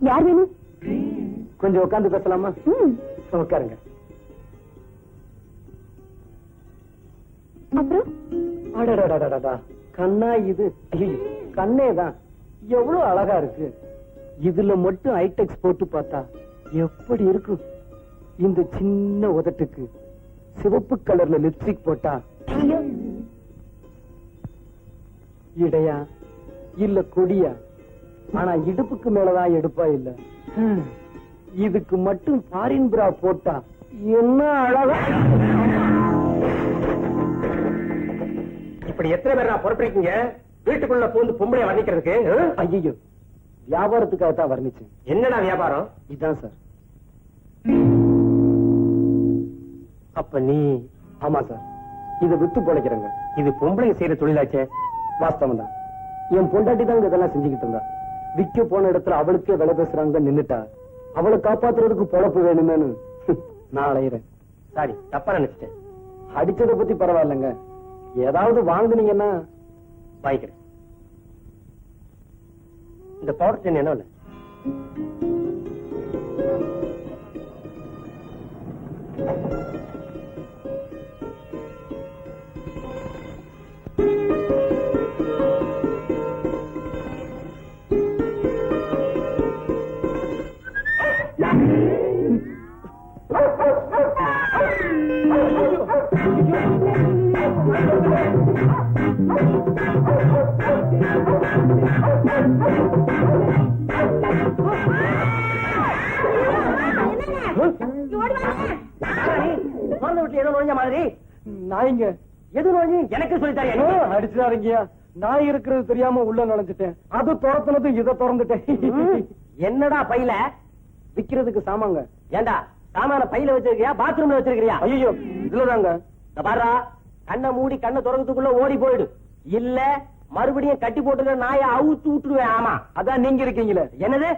யார் வேணும்? கொஞ்சம் உட்காந்து பேசலாமா? உட்காருங்க. அப்புறம் அடடடடடா, கண்ணா இது? கண்ணேதான், எவ்வளவு அழகா இருக்கு. இதுல மட்டும் ஹைடெக்ஸ் போட்டு பார்த்தா எப்படி இருக்கும்? இந்த சின்ன உதட்டுக்கு சிவப்பு கலர்ல லிப்ஸ்டிக் போட்டா இடையா இல்ல கொடியா? ஆனா இடுப்புக்கு மேலதான் எடுப்பா இல்ல. இதுக்கு மட்டும் ஃபாரின் பிரா போட்டா என்ன அழகா. இப்படி எத்தனை பேர் நான் பொறுப்பிருக்கீங்க வீட்டுக்குள்ள பூந்து பொம்பளைய வர்ணிக்கிறதுக்கு? ஐயோ, வியாபாரத்துக்காக தான் வர்ணிச்சேன். என்னடா வியாபாரம்? இதான் சார். அப்ப நீ? ஆமா சார், இதை வித்து பொழைக்கிறேங்க. இது பொம்பளைங்க செய்யற தொழிலாச்சே. வாஸ்தவம் தான். என் பொண்டாட்டி தான் இதெல்லாம் செஞ்சுக்கிட்டு இருந்தா. விக்க போன இடத்துல அவளுக்கே விலை பேசுறாங்க நின்னுட்டா. அவளை காப்பாத்துறதுக்கு பொழப்பு வேணுமேனு நான் அலையிறேன். சாரி, தப்பா நினைச்சிட்டேன். அடிச்சதை பத்தி பரவாயில்லைங்க, ஏதாவது வாங்குனீங்கன்னா வாங்கிக்கிறேன். இந்த பவுடர் டின் என்ன? ஏதோ நுழைஞ்ச மாதிரி. நாய்ங்க. எது நுழைஞ்சு எனக்கு சொல்லித்தாரியா? அடிச்சாருங்கயா, நாய் இருக்கிறது தெரியாம உள்ள நுழைஞ்சிட்டேன். அது திறத்துனதும் இதை திறந்துட்டேன். என்னடா பையில? விக்கிறதுக்கு சாமாங்க. ஏண்டா சாமான பையில வச்சிருக்கியா பாத்ரூம்ல வச்சிருக்கியா? ஐயோ, இதுலதாங்க. பாரா, கண்ணை மூடி கண்ணை திறக்கிறதுக்குள்ள ஓடி போயிடு. இல்ல மறுபடியும் கட்டி போட்டு நாயை அவுத்து விட்டுருவேன். ஆமா, அதான் நீங்க இருக்கீங்களே. என்னது?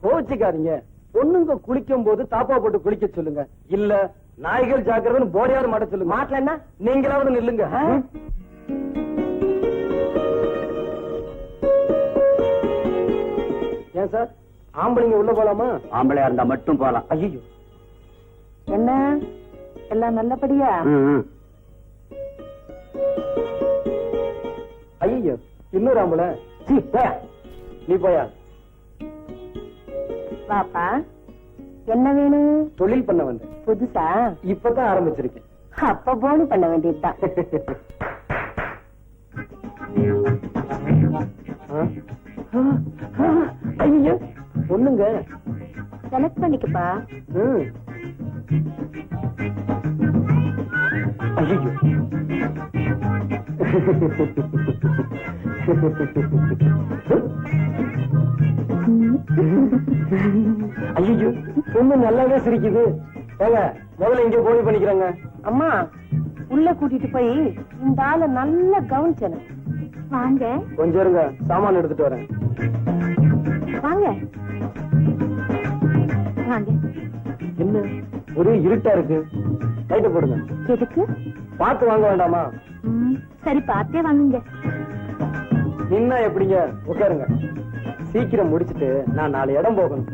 கோச்சிக்காதீங்க. பொண்ணுங்க குளிக்கும் போது தாப்பா போட்டு குளிக்க சொல்லுங்க. இல்ல நாய்கள் ஜாக்கிரதைன்னு போடையாவது மாட்ட சொல்லுங்க. மாட்டல என்ன? நீங்களாவது நில்லுங்க. ஏன் சார், ஆம்பளைங்க உள்ள போலாமா? ஆம்பளையா இருந்தா மட்டும் போலாம். ஐயோ, என்ன எல்லாம் நல்லபடியா? ஐயோ, இன்னொரு ஆம்பளை. நீ போயா. பாப்பா, என்ன வேணும்? தொழில் பண்ண வந்தேன். புதுசா? இப்பதான் ஆரம்பிச்சிருக்கேன். அப்ப போனு பண்ண வேண்டியதுதான். ஐயோ, பொண்ணுங்க. செலக்ட் பண்ணிக்கப்பா. ஐயோ, ஐயோ, பொண்ணு நல்லாவே சிரிக்குது. ஏங்க, முதல்ல இங்க போய் பண்ணிக்கிறாங்க. அம்மா, உள்ள கூட்டிட்டு போய் இந்த ஆளை நல்லா கவனிச்சன. வாங்க. கொஞ்சம் இருங்க, சாமான் எடுத்துட்டு வரேன். வாங்க வாங்க. என்ன ஒரே இருட்டா இருக்கு, லைட்ட போடுங்க. எதுக்கு? பார்த்து வாங்க வேண்டாமா? சரி, பார்த்தே வாங்குங்க. நின்னா எப்படிங்க? உட்காருங்க. சீக்கிரம் முடிச்சிட்டு நான் 4 இடம் போகணும்.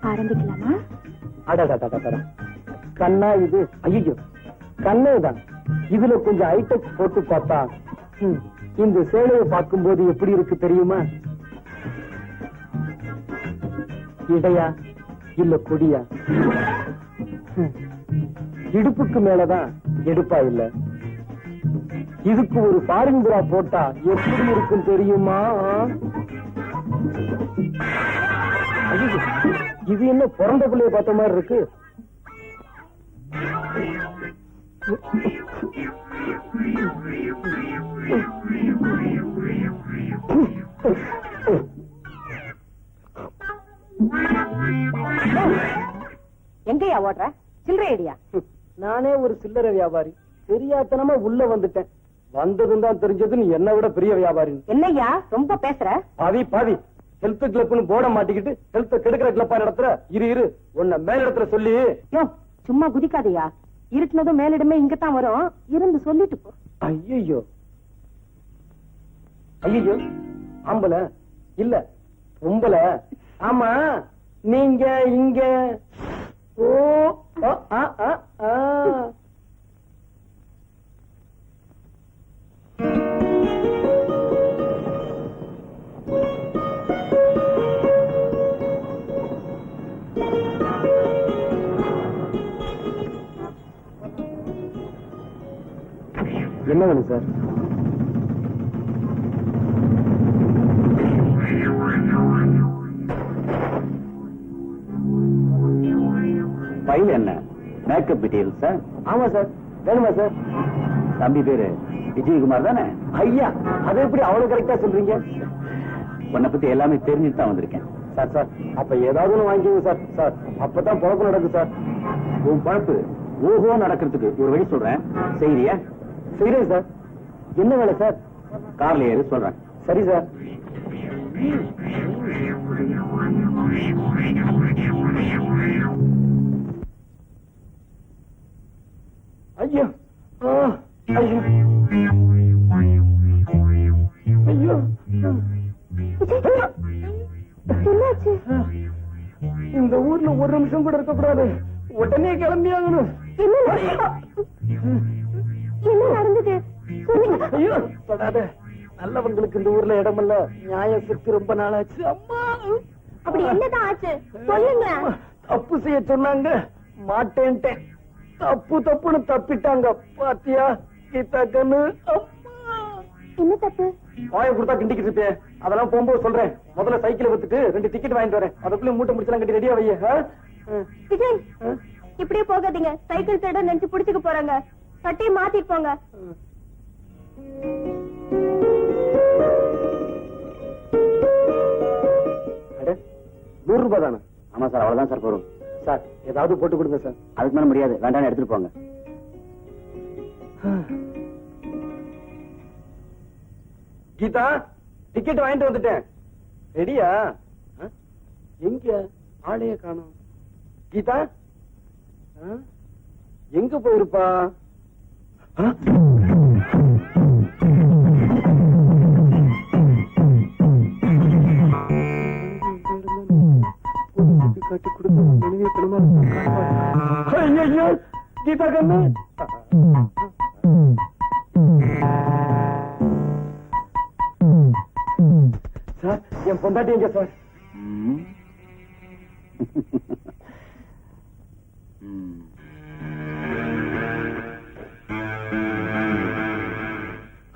ஆரம்பிக்கலாமா? அடடா, கண்ணா இது? ஐயோ, கண்ணேதான். இதுல கொஞ்சம் ஹைடெக் போட்டு பார்த்தா இந்த சேலையை பார்க்கும் போது எப்படி இருக்கு தெரியுமா? இடையா இல்ல கொடியா? இடுப்புக்கு மேலதான் எடுப்பா இல்ல. இதுக்கு ஒரு ஃபாரின் பிரா போட்டா எப்படி இருக்கும் தெரியுமா? ஐயோ, இது என்ன பிறந்த பிள்ளைய பார்த்த மாதிரி இருக்கு? எங்கயா ஓடுற? சில்லறை ஐடியா? நானே ஒரு சில்லறை வியாபாரி, தெரியாத்தனமா உள்ள வந்துட்டேன். வந்ததும் தான் தெரிஞ்சதுன்னு என்னை விட பெரிய வியாபாரி. என்னய்யா ரொம்ப பேசுற? பாவி ஹெல்த் கிளப்னு போட மாட்டிக்கிட்டு ஹெல்த் கெடுக்கிற கிளப்பா நடத்துற. இரு உன்னை மேல் இடத்துல சொல்லி. யோ, சும்மா குதிக்காதையா. இருட்டுனதும் மேலிடமே இங்கதான் வரும். இருந்து சொல்லிட்டு போ. ஐயோ, ஐயோ ஆம்பளை இல்ல பொம்பளை. ஆமா நீங்க இங்க ஓ ஆ, ஆ, ஆ, ஆ. என்ன வேணும் சார்? ஃபைல் என்ன? Makeup material sir? ஆமா சார். வேணுமா சார்? தம்பி பேரு விஜயகுமார் தானே? ஐயா அது எப்படி அவ்வளவு கரெக்டா சொல்றீங்க? உன்னை பத்தி எல்லாமே தெரிஞ்சுட்டு தான் வந்திருக்கேன். சார் சார் அப்ப ஏதாவது ஒண்ணு வாங்கிக்கோங்க சார். சார் அப்பதான் பொழப்பு நடக்கும் சார். உன் பழப்பு ஓஹோ நடக்கிறதுக்கு ஒரு வழி சொல்றேன், செய்தியா? செய்றேன் சார். என்ன வேலை சார்? கார்ல ஏறு சொல்றேன். சரி சார். ஐயோ ஆ, ஐயோ ஐயோ என்னாச்சு? இந்த ஊர்ல ஒரு நிமிஷம் கூட இருக்க கூடாது. உடனே கிளம்பி ஆகணும். என்ன நடந்தது சொல்லுங்க. ஐயோ தொடாத. நல்லவங்களுக்கு இந்த ஊர்ல இடமல்ல. நியாய சக்தி ரொம்ப நாளாச்சு. அம்மா அப்படி என்னதான் ஆச்சு சொல்லுங்க. தப்பு செய்ய சொன்னாங்க, மாட்டேன்ட்டேன். தப்பு தப்புன்னு தப்பிட்டாங்க. பாத்தியா கீதா கண்ணு? என்ன தப்பு? வாய கொடுத்தா கிண்டிக்கிட்டு இருப்பேன். அதெல்லாம் போகும்போது சொல்றேன். முதல்ல சைக்கிளை வித்துட்டு 2 டிக்கெட் வாங்கிட்டு வரேன். அதுக்குள்ள மூட்டை முடிச்சலாம் கட்டி ரெடியா வைய. விஜய் இப்படியே போகாதீங்க. சைக்கிள் தேட நினைச்சு புடிச்சுக்க போறாங்க. சட்டையை மாத்திட்டு போங்க. அட 100 ரூபாய் தானே? ஆமா சார், அவ்வளவுதான் சார் போறோம். சார் ஏதாவது போட்டு கொடுங்க சார். அதுக்கு மேல முடியாது, வேண்டாம் எடுத்துட்டு போங்க. கீதா டிக்கெட் வாங்கிட்டு வந்துட்டேன். ரெடியா? எங்க ஆளைய காணோம். கீதா எங்க போயிருப்பா? கட்டி கொடுத்த ஐயோ கீதா கண்ணு. சார் என் பொண்டாட்டி எங்க சார்?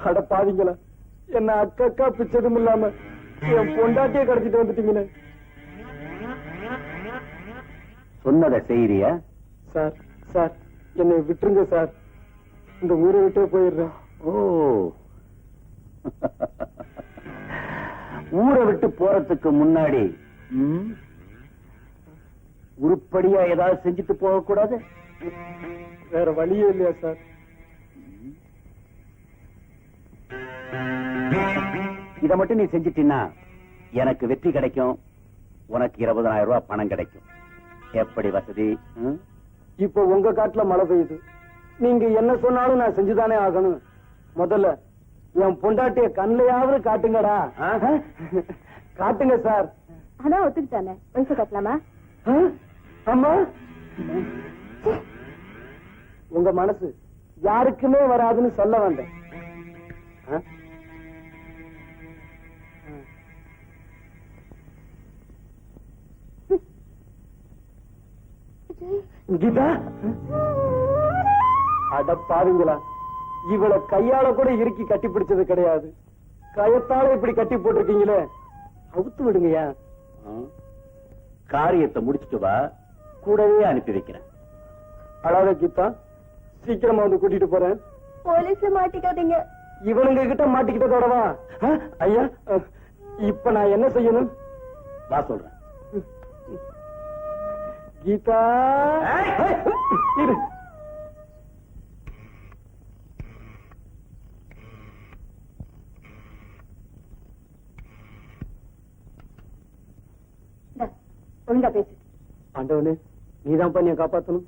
அட பாவிங்களா, என்ன அக்கா பிச்சதும் இல்லாம என் பொண்டாட்டியை கடத்திட்டு வந்துட்டீங்களே. சொன்னதை செய்யறியா? சார் சார் என்னை விட்டுருங்க சார். இந்த ஊரை விட்டே போயிடுறேன். ஓ, ஊரை விட்டு போறதுக்கு முன்னாடி உருப்படியா ஏதாவது செஞ்சுட்டு போக கூடாது? வேற வழியே இல்லையா சார்? இத மட்டும் நீ செஞ்சிட்டீன்னா எனக்கு வெற்றி கிடைக்கும், உனக்கு 20,000 ரூபாய் பணம் கிடைக்கும். எப்படி வசதி? இப்ப உங்க காட்டுல மழை பெய்யுது. நீங்க என்ன சொன்னாலும் நான் செஞ்சுதானே ஆகணும். முதல்ல என் பொண்டாட்டிய கண்ணையாவது காட்டுங்கடா. காட்டுங்க சார். அதான் ஒத்துக்கிட்டானே, பைசா கட்டலாமா? அம்மா உங்க மனசு யாருக்குமே வராதுன்னு சொல்ல வந்தேன். கீதா அட பாருங்களா, இவளை கையால கூட இறுக்கி கட்டி பிடிச்சது கிடையாது. கயத்தால இப்படி கட்டி போட்டிருக்கீங்களே, அவுத்து விடுங்கயா. காரியத்தை முடிச்சுட்டு வா, கூடவே அனுப்பி வைக்கிறேன். அழாத கீதா, சீக்கிரமா வந்து கூட்டிட்டு போறேன். போலீஸ்ல மாட்டிக்காதீங்க. இவனுங்க கிட்ட மாட்டிக்கிட்டதோடவா? ஐயா இப்ப நான் என்ன செய்யணும்? வா சொல்றேன். கீதா இரு. ஒழுங்கா பேசு. ஆண்டவனே, நீதான் பண்ணிய காப்பாத்தணும்.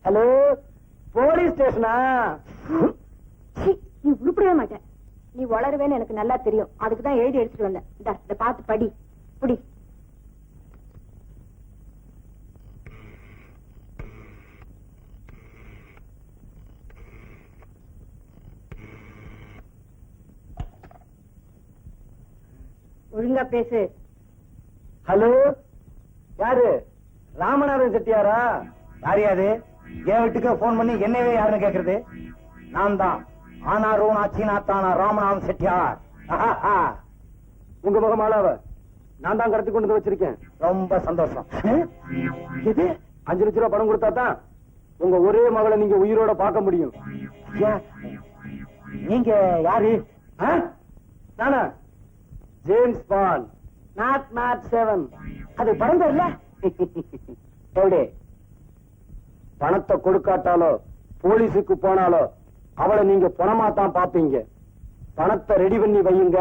ஹலோ, போலீஸ் ஸ்டேஷனா? நீ உருப்படவே மாட்ட. நீ வளருவேன்னு எனக்கு நல்லா தெரியும். அதுக்குதான் எழுதி எடுத்துட்டு வந்தேன். இத பார்த்து படி. புடி. ஒழுங்கா பேசு. ஹலோ, யாரு? ராமநாதன் செட்டியாரா? யாரையாது என் வீட்டுக்கு போன் பண்ணி என்னவே யாருன்னு கேக்குறது? நான் தான் ஆனாரோ நாச்சினாத்தானா ராமநாதன் செட்டியார். உங்க முகமாலாவ நான் தான் கடத்தி கொண்டு வந்து வச்சிருக்கேன். ரொம்ப சந்தோஷம். இது 5 லட்சம் ரூபாய் பணம் கொடுத்தா தான் உங்க ஒரே மகளை நீங்க உயிரோட பார்க்க முடியும். ஐயா, நீங்க யாரு? நானா? James bond, not mat 7. அது படம் இல்ல? எப்படி? பணத்தை கொடுக்காட்டாலோ போலீஸுக்கு போனாலோ அவளை நீங்க பணமா தான் பாப்பீங்க. பணத்தை ரெடி பண்ணி வையுங்க.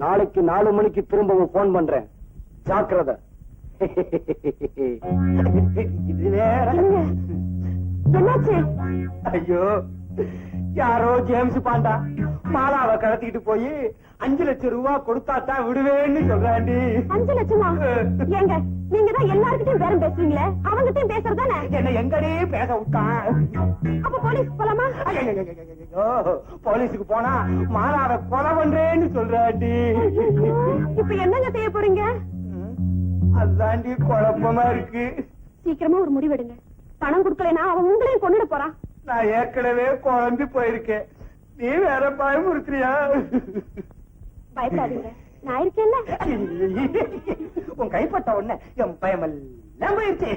நாளைக்கு 4 மணிக்கு திரும்பவும் போன் பண்றேன். ஜாக்கிரதை. இது வேற. என்னாச்சு? ஐயோ, யாரோ ஜேம்ஸ் பாண்டா மாலாவை கடத்திக்கிட்டு போய் 5 லட்சம் ரூபாய் கொடுத்தாத்தான் விடுவேன்னு சொல்றாண்டி. 5 லட்சமா? ஏங்க, நீங்க தான் எல்லார்கிட்டயும் பேரம் பேசுவீங்களே, அவங்கிட்டயும் பேசுறதானே? என்ன எங்கடே பேச விட்டான்? அப்ப போலீஸ் போலாமா? ஐயோ, போலீஸுக்கு போனா மாலாவை கொலை பண்றேன்னு சொல்றாண்டி. இப்ப என்னங்க செய்ய போறீங்க? அதாண்டி குழப்பமா இருக்கு. சீக்கிரமா ஒரு முடிவெடுங்க. பணம் கொடுக்கலைன்னா அவன் உங்களையும் கொண்டுட போறான். நான் ஏற்கனவே குழம்பி போயிருக்கேன். நீ வேற பயமுறுத்துறியா? பயப்படாதீங்க, நான் இருக்கேன்ல. உன் கைப்பட்ட உடனே என் பயமெல்லாம் போயிருச்சு.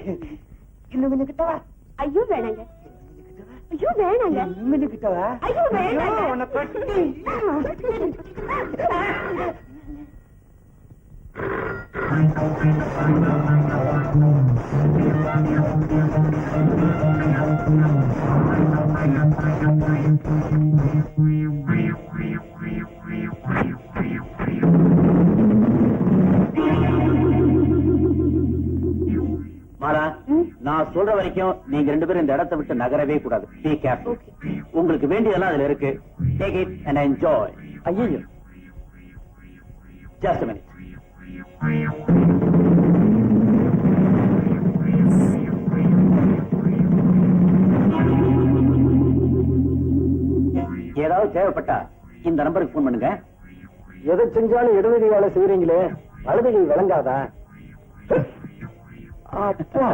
இன்னும் கொஞ்சம் கிட்டவா? ஐயோ வேணாங்க. ஐயோ வேணாங்க. இன்னும் கிட்டவா? ஐயோ வேணாங்க. உன்னை தொட்டி. மாலா, நான் சொல்ற வரைக்கும் நீங்க 2 பேரும் இந்த இடத்தை விட்டு நகரவே கூடாது. Be careful. உங்களுக்கு வேண்டியதெல்லாம் அதுல இருக்கு. Take it and enjoy. ஐயோ, Just a minute. ஏதாவது தேவைப்பட்டா இந்த நம்பருக்கு போன் பண்ணுங்க. எதை செஞ்சாலும் இடவெளி வேலை செய்யறீங்களே, வலதுகை விளங்காதா? அப்பா,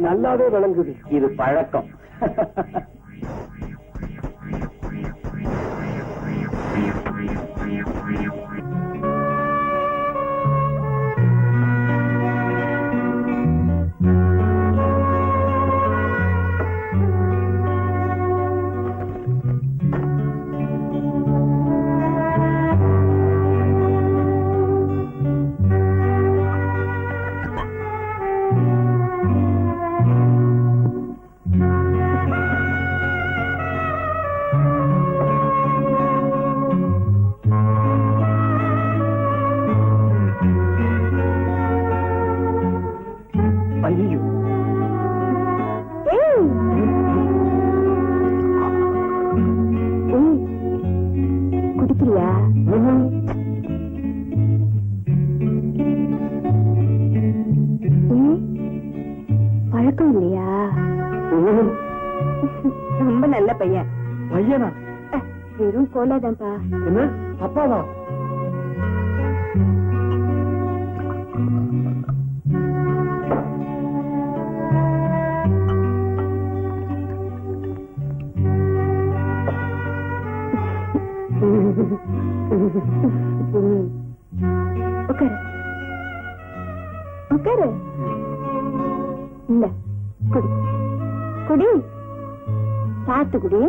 நல்லாவே விளங்குது. இது பழக்கம். ஐயோ, குடிக்கிறியா? பழக்கம் இல்லையா? ரொம்ப நல்ல பையன். பையனா? வெறும் கோலாதான்ப்பா. என்ன அப்பாவா? உட்காரு உட்காரு. இல்ல, குடி குடி, சாத்து குடி.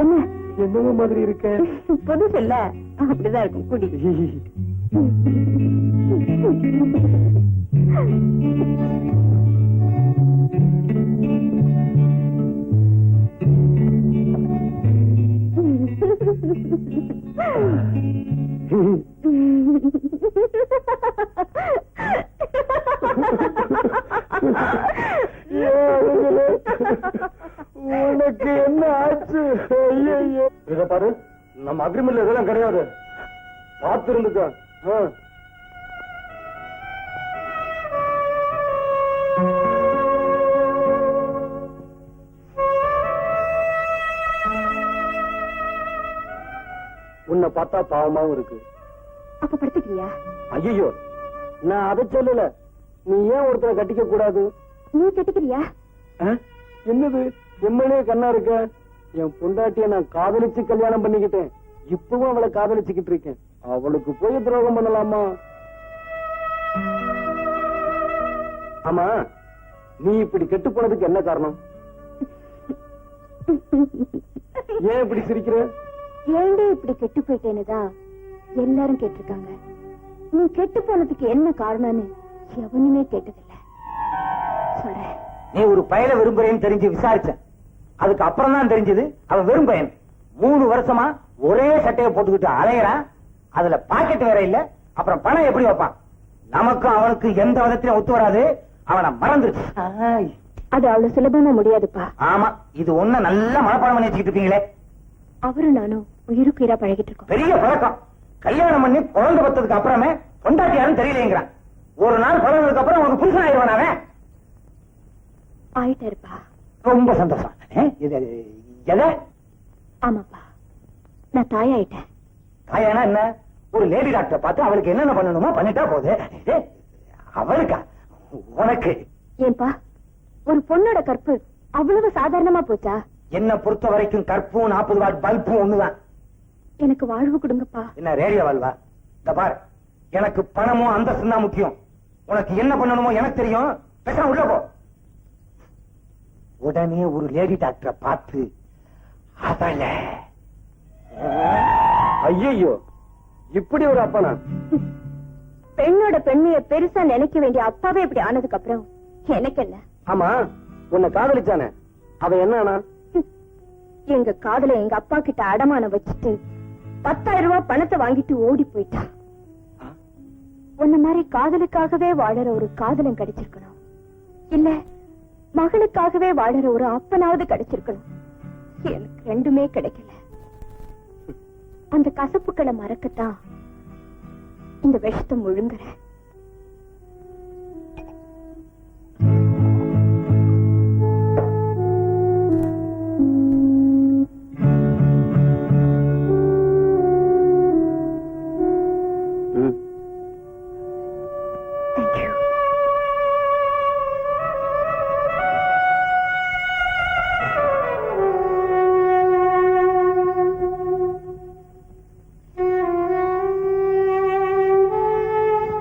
என்ன என்னவோ மாதிரி இருக்க? புதுசு இல்ல, அப்படிதான் இருக்கும். குடி. அக்ரிமெண்ட்ல இதெல்லாம் கிடையாது. பார்த்து இருந்துக்க. உன்னை பார்த்தா பாவமாவும் இருக்கு. அப்ப படுத்துக்கிறியா? ஐயோ, நான் அதை சொல்லல. நீ ஏன் ஒருத்தரை கட்டிக்க கூடாது? நீ கட்டிக்கிறியா? என்னது எம்எல்ஏ கண்ணா இருக்க? என் பொண்டாட்டிய நான் காதலிச்சு கல்யாணம் பண்ணிக்கிட்டேன். இப்பவும் அவளை காதலிச்சுக்கிட்டு இருக்கேன். அவளுக்கு போய் துரோகம் பண்ணலாமா? ஆமா, நீ இப்படி கெட்டு போனதுக்கு என்ன காரணம்? ஏன் இப்படி சிரிக்கிற? ஏண்டே இப்படி கெட்டு போயிட்டேன்னுதான் எல்லாரும் கேட்டிருக்காங்க. நீ கெட்டு போனதுக்கு என்ன காரணம்னு எவனுமே கேட்டதில்ல. சொல்றேன். நீ ஒரு பயல விரும்புறேன்னு தெரிஞ்சு விசாரிச்சேன். அதுக்கு அப்புறம் தான் தெரிஞ்சது அவன் வெறும் பையன். 3 வருஷமா ஒரே சட்டையை போட்டுக்கிட்டு அலையறான். அதுல பாக்கெட் வேற இல்ல. அப்புறம் பணம் எப்படி வைப்பான்? நமக்கும் அவனுக்கு எந்த விதத்திலும் ஒத்து வராது. அவனை மறந்துருச்சு. அது அவ்வளவு சுலபமா முடியாதுப்பா. ஆமா, இது ஒண்ணு நல்லா மனப்பாடம் பண்ணி வச்சுக்கிட்டு இருக்கீங்களே. அவரும் நானும் உயிருக்கு உயிரா பழகிட்டு இருக்கோம். பெரிய பழக்கம். கல்யாணம் பண்ணி குழந்தை பத்ததுக்கு அப்புறமே பொண்டாட்டி யாரும் தெரியலங்கிறான். ஒரு நாள் பழகினதுக்கு அப்புறம் ஒரு புருஷன் ஆயிடுவான். அவன் ஆயிட்டாருப்பா. ரொம்ப சந்தோஷம். எதை? ஆமாப்பா, நான் தாயாயிட்டேன். தாயானா என்ன? ஒரு லேடி டாக்டர் பார்த்து அவளுக்கு என்னென்ன பண்ணணுமோ பண்ணிட்டா போகுது. அவளுக்கா? உனக்கு? ஏன்பா, ஒரு பொண்ணோட கற்பு அவ்வளவு சாதாரணமா போச்சா? என்ன பொறுத்த வரைக்கும் கற்பும் 40 வாட் பல்பும் ஒண்ணுதான். எனக்கு வாழ்வு கொடுங்கப்பா. என்ன ரேடியோ வாழ்வா? இந்த பார், எனக்கு பணமும் அந்தஸ்து தான் முக்கியம். உனக்கு என்ன பண்ணணுமோ எனக்கு தெரியும். பேசாம உள்ள போ. உடனே ஒரு லேடி டாக்டரை பார்த்து அவள. ஐயோ, இப்படி ஒரு அப்பனா? பெண்ணோட பெண்மைய பெருசா நினைக்க வேண்டிய அப்பாவே இப்படி ஆனதுக்கு அப்புறம் எனக்கு என்ன? ஆமா, உன்னை காதலிச்சானே, அவன் என்ன? எங்க காதல எங்க அப்பா கிட்ட அடமானம் வச்சுட்டு 10,000 ரூபாய் பணத்தை வாங்கிட்டு ஓடி போயிட்டான். உன்ன மாதிரி காதலுக்காகவே வாழற ஒரு காதலன் கிடைச்சிருக்கணும். இல்ல மகளுக்காகவே வாழற ஒரு அப்பனாவது கிடைச்சிருக்கணும். எனக்கு ரெண்டுமே கிடைக்கல. அந்த கசப்புக்களை மறக்கத்தான் இந்த விஷத்தை முழுங்குறேன்.